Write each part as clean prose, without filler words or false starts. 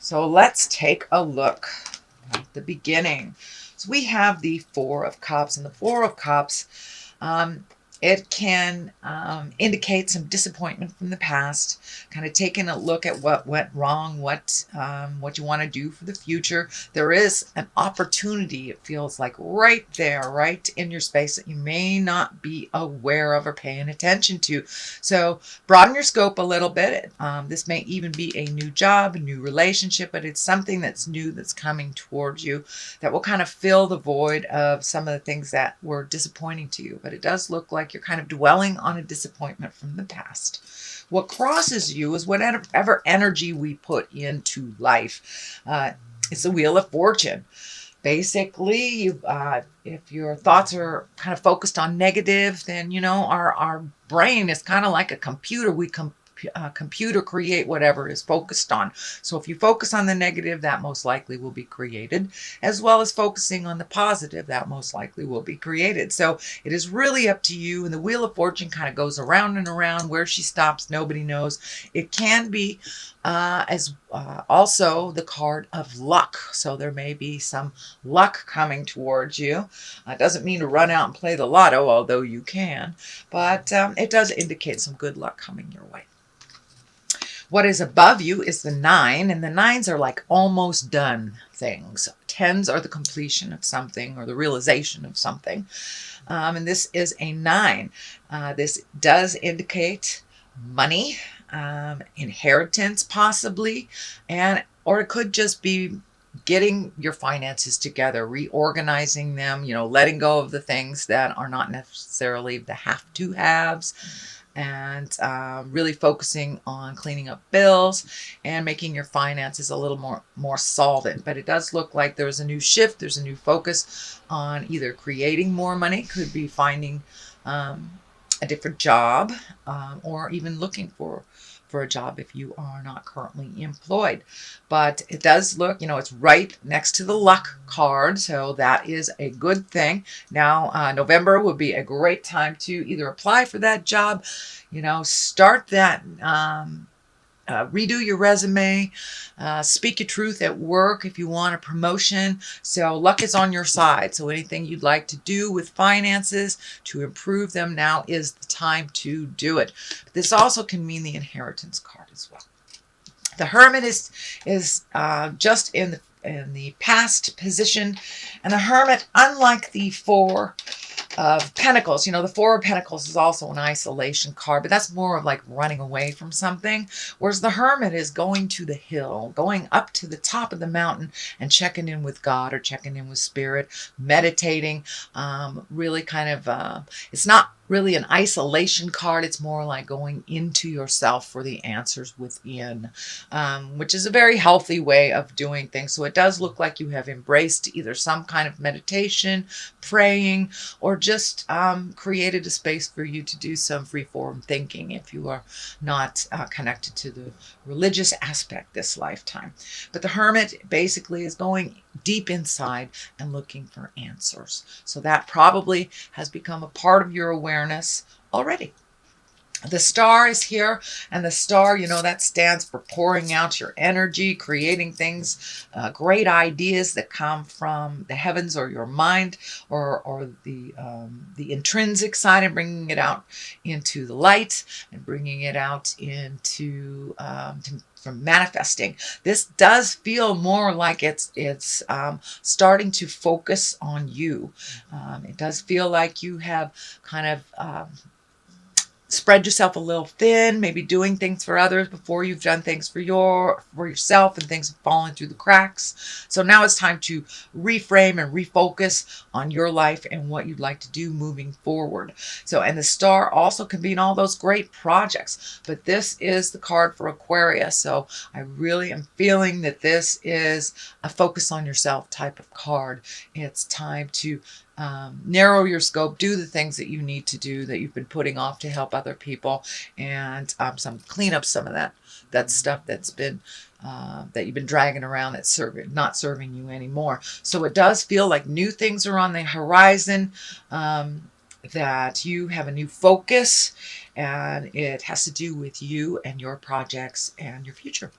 So let's take a look at the beginning. So we have the Four of Cups, and the Four of Cups, it can indicate some disappointment from the past, kind of taking a look at what went wrong, what you want to do for the future. There is an opportunity, it feels like, right there, right in your space that you may not be aware of or paying attention to. So broaden your scope a little bit. This may even be a new job, a new relationship, but it's something that's new that's coming towards you that will kind of fill the void of some of the things that were disappointing to you. But it does look like you're kind of dwelling on a disappointment from the past. What crosses you is whatever energy we put into life. It's the Wheel of Fortune. Basically, if your thoughts are kind of focused on negative, then, our brain is kind of like a computer. We computer create whatever is focused on. So if you focus on the negative, that most likely will be created, as well as focusing on the positive, that most likely will be created. So it is really up to you. And the Wheel of Fortune kind of goes around and around. Where she stops, nobody knows. It can be also the card of luck. So there may be some luck coming towards you. It doesn't mean to run out and play the lotto, although you can, but it does indicate some good luck coming your way. What is above you is the 9, and the 9s are like almost done things. 10s are the completion of something or the realization of something. And this is a 9. This does indicate money, inheritance possibly, or it could just be getting your finances together, reorganizing them, letting go of the things that are not necessarily the have-to-haves, and really focusing on cleaning up bills and making your finances a little more solvent. But it does look like there's a new shift, there's a new focus on either creating more money, could be finding a different job, or even looking for a job if you are not currently employed. But it does look, it's right next to the luck card, so that is a good thing. Now, November would be a great time to either apply for that job, start that, redo your resume, speak your truth at work if you want a promotion. So luck is on your side. So anything you'd like to do with finances to improve them, now is the time to do it. But this also can mean the inheritance card as well. The Hermit is just in the past position, and the Hermit, unlike the Four of Pentacles, the Four of Pentacles is also an isolation card, but that's more of like running away from something, whereas the Hermit is going to the hill, going up to the top of the mountain and checking in with God or checking in with Spirit, meditating, really kind of, it's not really an isolation card. It's more like going into yourself for the answers within, which is a very healthy way of doing things. So it does look like you have embraced either some kind of meditation, praying, or just created a space for you to do some free-form thinking if you are not connected to the religious aspect this lifetime. But the Hermit basically is going deep inside and looking for answers. So that probably has become a part of your awareness already. The Star is here, and the Star, that stands for pouring out your energy, creating things, great ideas that come from the heavens or your mind, or the intrinsic side, and bringing it out into the light and bringing it out into from manifesting. This does feel more like it's starting to focus on you. It does feel like you have kind of spread yourself a little thin, maybe doing things for others before you've done things for yourself, and things have fallen through the cracks. So now it's time to reframe and refocus on your life and what you'd like to do moving forward. So, and the Star also can be in all those great projects, but this is the card for Aquarius. So I really am feeling that this is a focus on yourself type of card. It's time to narrow your scope, do the things that you need to do that you've been putting off to help other people, and clean up some of that stuff that's been that you've been dragging around that's not serving you anymore. So it does feel like new things are on the horizon, that you have a new focus, and it has to do with you and your projects and your future.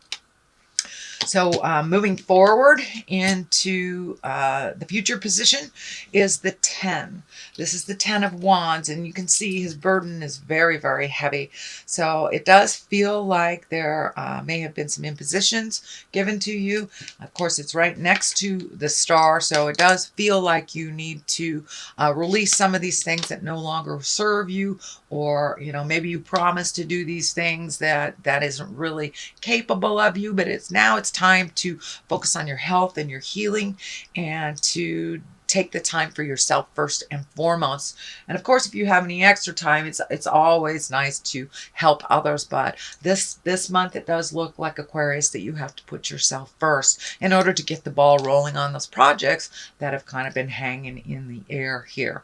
So moving forward into the future position is the 10. This is the 10 of Wands, and you can see his burden is very, very heavy. So it does feel like there may have been some impositions given to you. Of course, it's right next to the star, so it does feel like you need to release some of these things that no longer serve you, or maybe you promised to do these things that isn't really capable of you, but it's time to focus on your health and your healing, and to take the time for yourself first and foremost. And of course, if you have any extra time, it's always nice to help others. But this month, it does look like, Aquarius, that you have to put yourself first in order to get the ball rolling on those projects that have kind of been hanging in the air here.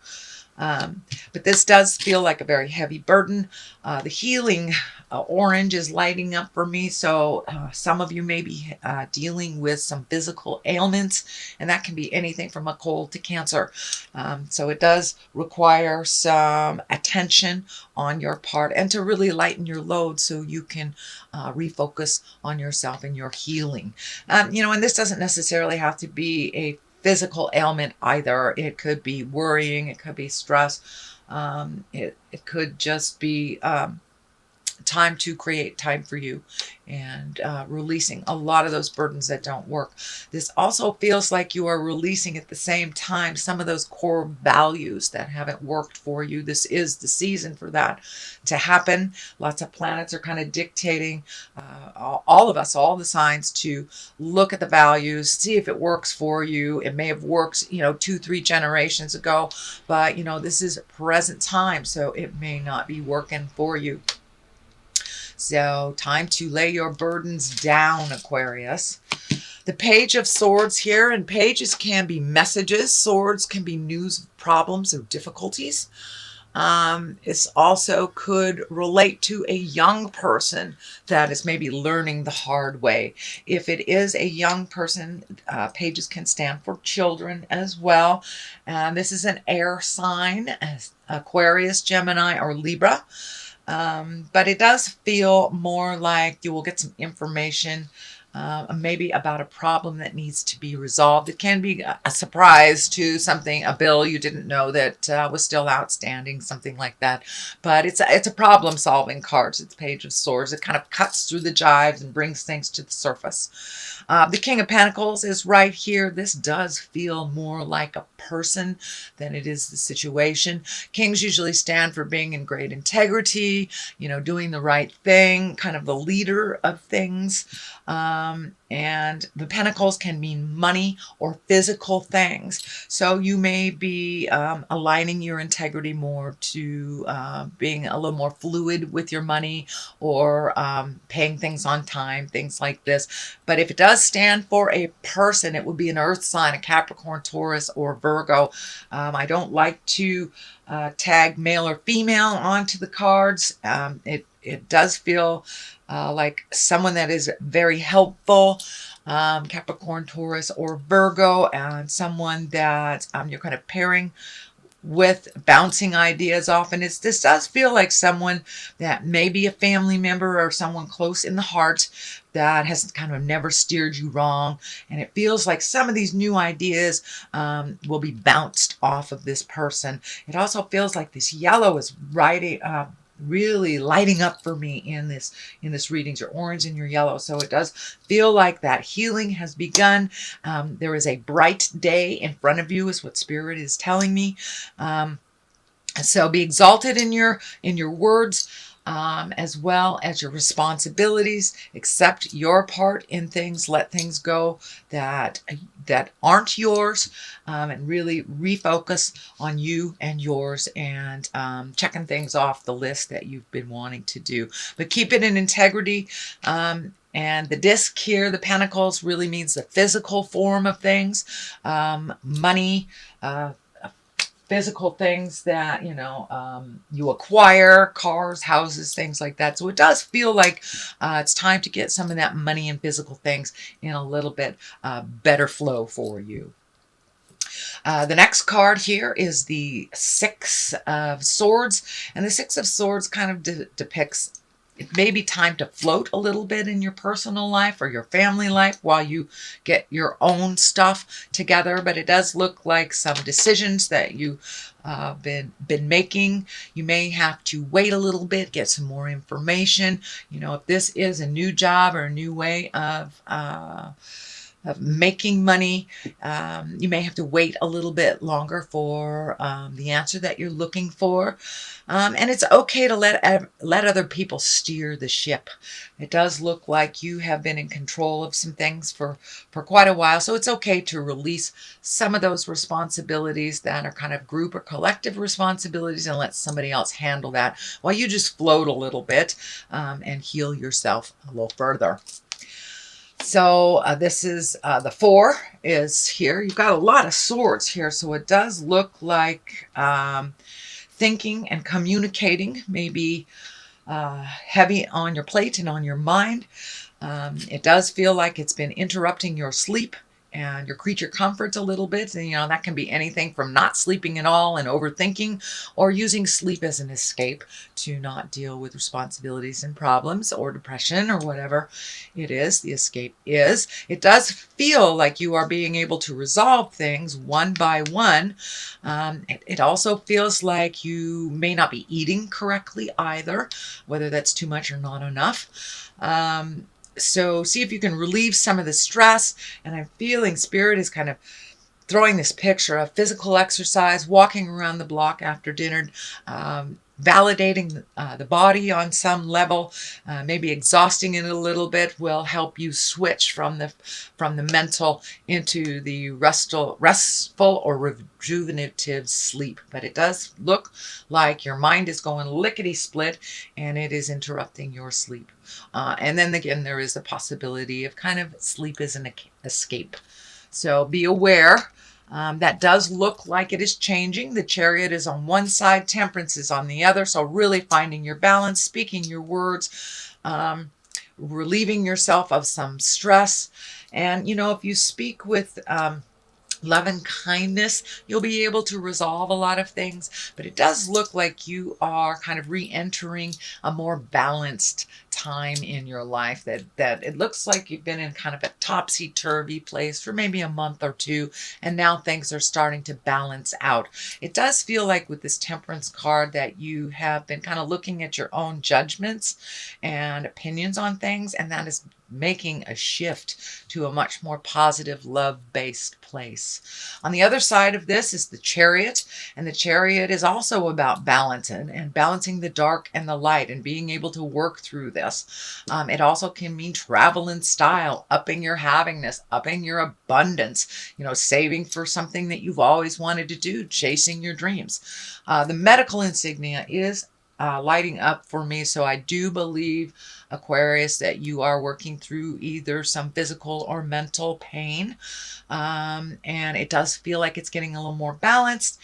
But this does feel like a very heavy burden. The healing orange is lighting up for me. So some of you may be dealing with some physical ailments, and that can be anything from a cold to cancer. So it does require some attention on your part, and to really lighten your load so you can refocus on yourself and your healing. And this doesn't necessarily have to be a physical ailment either. It could be worrying, it could be stress, it could just be time to create time for you, and releasing a lot of those burdens that don't work. This also feels like you are releasing at the same time some of those core values that haven't worked for you. This is the season for that to happen. Lots of planets are kind of dictating all of us, all the signs, to look at the values, see if it works for you. It may have worked 2-3 generations ago, but this is present time, so it may not be working for you. So time to lay your burdens down, Aquarius. The Page of Swords here, and pages can be messages. Swords can be news, problems, or difficulties. This also could relate to a young person that is maybe learning the hard way. If it is a young person, pages can stand for children as well. This is an air sign, Aquarius, Gemini, or Libra. But it does feel more like you will get some information, maybe about a problem that needs to be resolved. It can be a surprise to something, a bill you didn't know that was still outstanding, something like that. But it's a problem-solving card. It's Page of Swords. It kind of cuts through the jives and brings things to the surface. The King of Pentacles is right here. This does feel more like a person than it is the situation. Kings usually stand for being in great integrity, doing the right thing, kind of the leader of things. And the pentacles can mean money or physical things. So you may be aligning your integrity more to being a little more fluid with your money, or paying things on time, things like this. But if it does stand for a person, it would be an earth sign, a Capricorn, Taurus, or Virgo. I don't like to tag male or female onto the cards. It does feel like someone that is very helpful, Capricorn, Taurus, or Virgo, and someone that you're kind of pairing with, bouncing ideas off. And this does feel like someone that may be a family member or someone close in the heart that has kind of never steered you wrong. And it feels like some of these new ideas will be bounced off of this person. It also feels like this yellow is really lighting up for me in this readings, your orange and your yellow. So it does feel like that healing has begun. There is a bright day in front of you, is what Spirit is telling me. So be exalted in your words, as well as your responsibilities. Accept your part in things. Let things go that aren't yours, and really refocus on you and yours, and checking things off the list that you've been wanting to do. But keep it in integrity. And the disc here, the pentacles, really means the physical form of things, money, physical things that you acquire, cars, houses, things like that. So it does feel like it's time to get some of that money and physical things in a little bit better flow for you. The next card here is the Six of Swords, and the Six of Swords kind of depicts it may be time to float a little bit in your personal life or your family life while you get your own stuff together. But it does look like some decisions that you been making. You may have to wait a little bit, get some more information. You know, if this is a new job or a new way of making money, you may have to wait a little bit longer for the answer that you're looking for. And it's okay to let other people steer the ship. It does look like you have been in control of some things for quite a while, so it's okay to release some of those responsibilities that are kind of group or collective responsibilities and let somebody else handle that while you just float a little bit and heal yourself a little further. So this is the 4 is here. You've got a lot of swords here, so it does look like thinking and communicating may be heavy on your plate and on your mind. It does feel like it's been interrupting your sleep and your creature comforts a little bit. And, you know, that can be anything from not sleeping at all and overthinking, or using sleep as an escape to not deal with responsibilities and problems or depression or whatever it is the escape is. It does feel like you are being able to resolve things one by one. It also feels like you may not be eating correctly either, whether that's too much or not enough. So see if you can relieve some of the stress. And I'm feeling Spirit is kind of throwing this picture of physical exercise, walking around the block after dinner, validating the body on some level, maybe exhausting it a little bit will help you switch from the mental into the restful or rejuvenative sleep. But it does look like your mind is going lickety split and it is interrupting your sleep. And then again, there is the possibility of kind of sleep as an escape. So be aware. That does look like it is changing. The Chariot is on one side, Temperance is on the other. So really finding your balance, speaking your words, relieving yourself of some stress. And, you know, if you speak with love and kindness, you'll be able to resolve a lot of things. But it does look like you are kind of re-entering a more balanced time in your life, that it looks like you've been in kind of a topsy-turvy place for maybe a month or two, and now things are starting to balance out. It does feel like with this Temperance card that you have been kind of looking at your own judgments and opinions on things, and that is making a shift to a much more positive, love-based place. On the other side of this is the Chariot, and the Chariot is also about balance and balancing the dark and the light and being able to work through this. It also can mean travel in style, upping your havingness, upping your abundance, you know, saving for something that you've always wanted to do, chasing your dreams. The medical insignia is lighting up for me, so I do believe, Aquarius, that you are working through either some physical or mental pain, and it does feel like it's getting a little more balanced,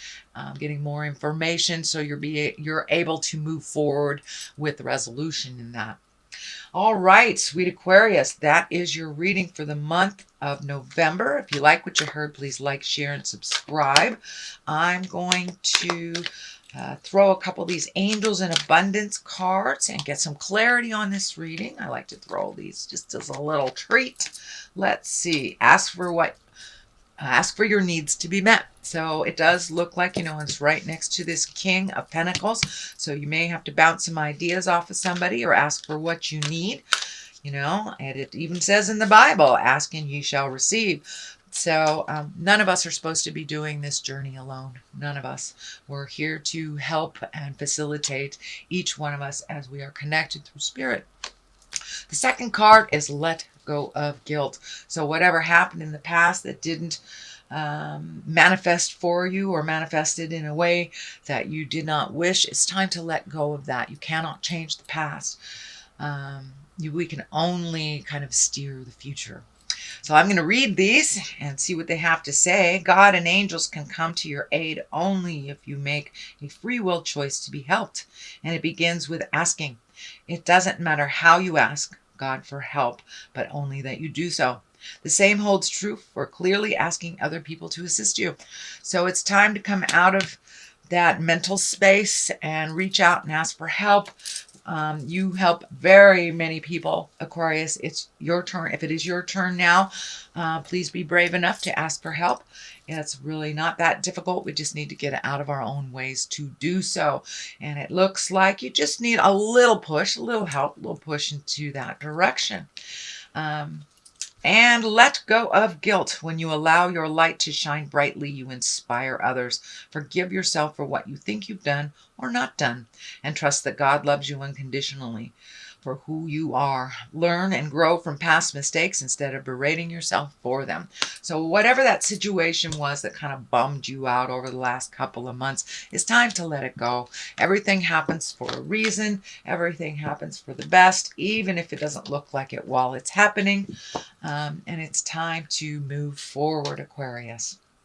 getting more information, so you're able to move forward with resolution in that. All right, sweet Aquarius, that is your reading for the month of November. If you like what you heard, please like, share, and subscribe. I'm going to throw a couple of these Angels in Abundance cards and get some clarity on this reading. I like to throw these just as a little treat. Let's see. Ask for your needs to be met. So it does look like, you know, it's right next to this King of Pentacles. So you may have to bounce some ideas off of somebody or ask for what you need. You know, and it even says in the Bible, ask and ye shall receive. So none of us are supposed to be doing this journey alone. None of us. We're here to help and facilitate each one of us as we are connected through spirit. The second card is let go of guilt. So whatever happened in the past that didn't manifest for you or manifested in a way that you did not wish, it's time to let go of that. You cannot change the past. We can only kind of steer the future. So I'm going to read these and see what they have to say. God and angels can come to your aid only if you make a free will choice to be helped. And it begins with asking. It doesn't matter how you ask God for help, but only that you do so. The same holds true for clearly asking other people to assist you. So it's time to come out of that mental space and reach out and ask for help. You help very many people, Aquarius. It's your turn. If it is your turn now, please be brave enough to ask for help. It's really not that difficult. We just need to get out of our own ways to do so. And it looks like you just need a little push, a little help, a little push into that direction. And let go of guilt. When you allow your light to shine brightly, you inspire others. Forgive yourself for what you think you've done or not done, and trust that God loves you unconditionally for who you are. Learn and grow from past mistakes instead of berating yourself for them. So whatever that situation was that kind of bummed you out over the last couple of months, it's time to let it go. Everything happens for a reason. Everything happens for the best, even if it doesn't look like it while it's happening. And it's time to move forward, Aquarius.